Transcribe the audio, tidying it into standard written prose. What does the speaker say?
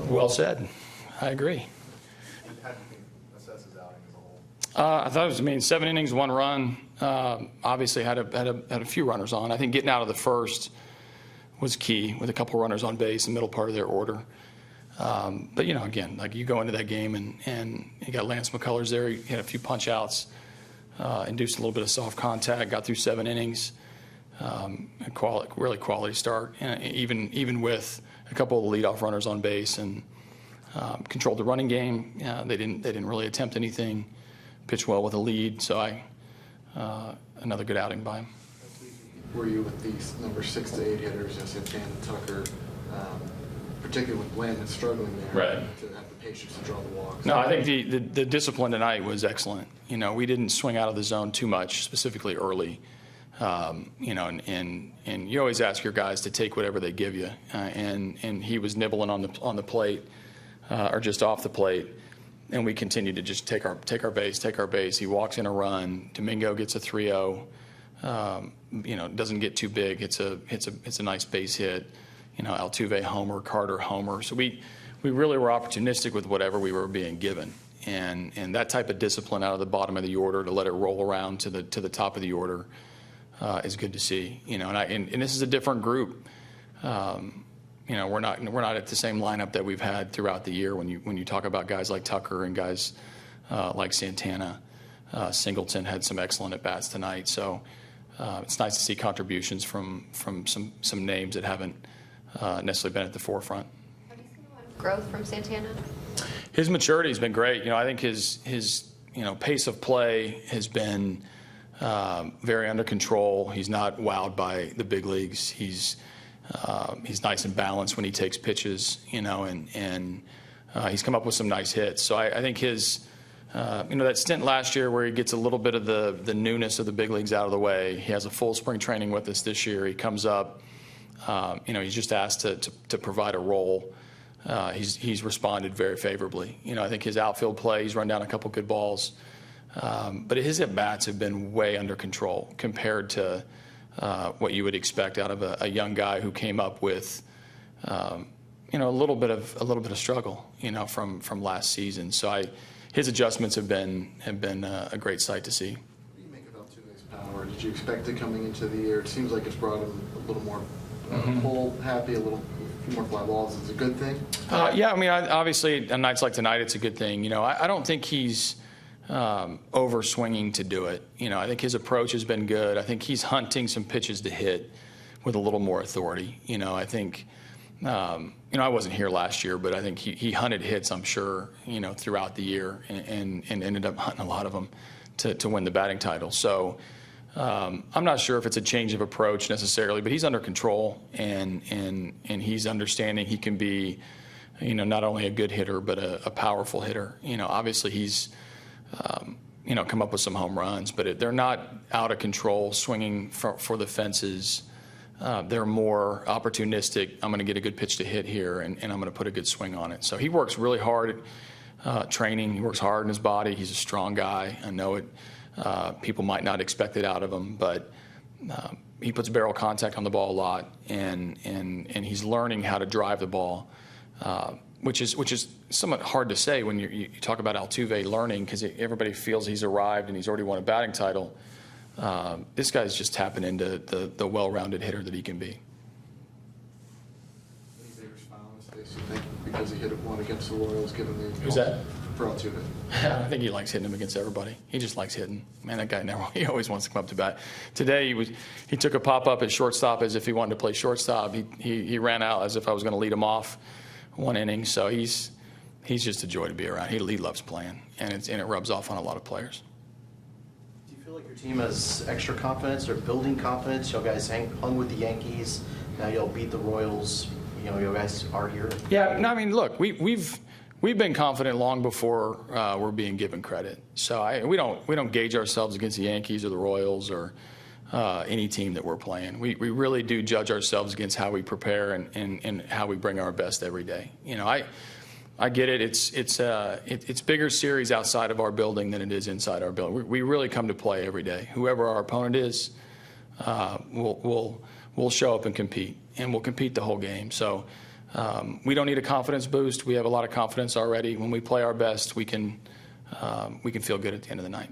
Well said. I agree. How do you think assess his outing as a whole? I thought it was, 7 innings, 1 run. Obviously had a few runners on. I think getting out of the first was key with a couple runners on base in the middle part of their order. But, again, like you go into that game and you got Lance McCullers there. He had a few punch outs, induced a little bit of soft contact, got through 7 innings. Really quality start, and even with a couple of the leadoff runners on base, and controlled the running game. They didn't really attempt anything. Pitched well with a lead, so another good outing by him. Were you with these number 6 to 8 hitters, Santana, Tucker, particularly with Blandon struggling there, right, to have the patience to draw the walks? No, I think the discipline tonight was excellent. We didn't swing out of the zone too much, specifically early. And you always ask your guys to take whatever they give you, and he was nibbling on the plate or just off the plate, and we continued to just take our base. He walks in a run. Domingo gets a 3-0. Doesn't get too big. It's a nice base hit. Altuve homer, Carter homer. So we really were opportunistic with whatever we were being given, and that type of discipline out of the bottom of the order to let it roll around to the top of the order is good to see. And this is a different group. We're not at the same lineup that we've had throughout the year. When you talk about guys like Tucker and guys like Santana, Singleton had some excellent at bats tonight. So it's nice to see contributions from some names that haven't necessarily been at the forefront. Have you seen a lot of growth from Santana? His maturity has been great. I think his pace of play has been very under control. He's not wowed by the big leagues. He's nice and balanced when he takes pitches, and he's come up with some nice hits. So I think his, that stint last year where he gets a little bit of the newness of the big leagues out of the way. He has a full spring training with us this year. He comes up, he's just asked to provide a role. He's responded very favorably. I think his outfield play, he's run down a couple good balls. But his at-bats have been way under control compared to what you would expect out of a young guy who came up with, a little bit of struggle, from last season. So his adjustments have been a great sight to see. What do you make of Altuve's power? Did you expect it coming into the year? It seems like it's brought him a little more pull happy, a few more fly balls. Is it a good thing? Yeah, obviously on nights like tonight, it's a good thing. I don't think he's over swinging to do it. I think his approach has been good. I think he's hunting some pitches to hit with a little more authority. I think, I wasn't here last year, but I think he hunted hits, I'm sure, throughout the year and ended up hunting a lot of them to win the batting title. So I'm not sure if it's a change of approach necessarily, but he's under control and he's understanding he can be, not only a good hitter, but a powerful hitter. Obviously he's, come up with some home runs, but they're not out of control, swinging for the fences. They're more opportunistic. I'm going to get a good pitch to hit here, and I'm going to put a good swing on it. So he works really hard at training. He works hard in his body. He's a strong guy. I know it. People might not expect it out of him, but he puts barrel contact on the ball a lot, and he's learning how to drive the ball. Which is somewhat hard to say when you talk about Altuve learning, because everybody feels he's arrived and he's already won a batting title. This guy's just tapping into the well-rounded hitter that he can be. Any big response, you think, because he hit one against the Orioles, given the Who's that? For Altuve. I think he likes hitting him against everybody. He just likes hitting. Man, that guy he always wants to come up to bat. Today he took a pop up at shortstop as if he wanted to play shortstop. He ran out as if I was going to lead him off one inning. So he's just a joy to be around. He loves playing, and it rubs off on a lot of players. Do you feel like your team has extra confidence or building confidence? You guys hung with the Yankees. Now y'all beat the Royals. You guys are here. Yeah, no, look, we've been confident long before we're being given credit. So we don't gauge ourselves against the Yankees or the Royals or any team that we're playing. We really do judge ourselves against how we prepare and how we bring our best every day. I get it. It's bigger series outside of our building than it is inside our building. We really come to play every day. Whoever our opponent is, we'll show up and compete, and we'll compete the whole game. So we don't need a confidence boost. We have a lot of confidence already. When we play our best, we can feel good at the end of the night.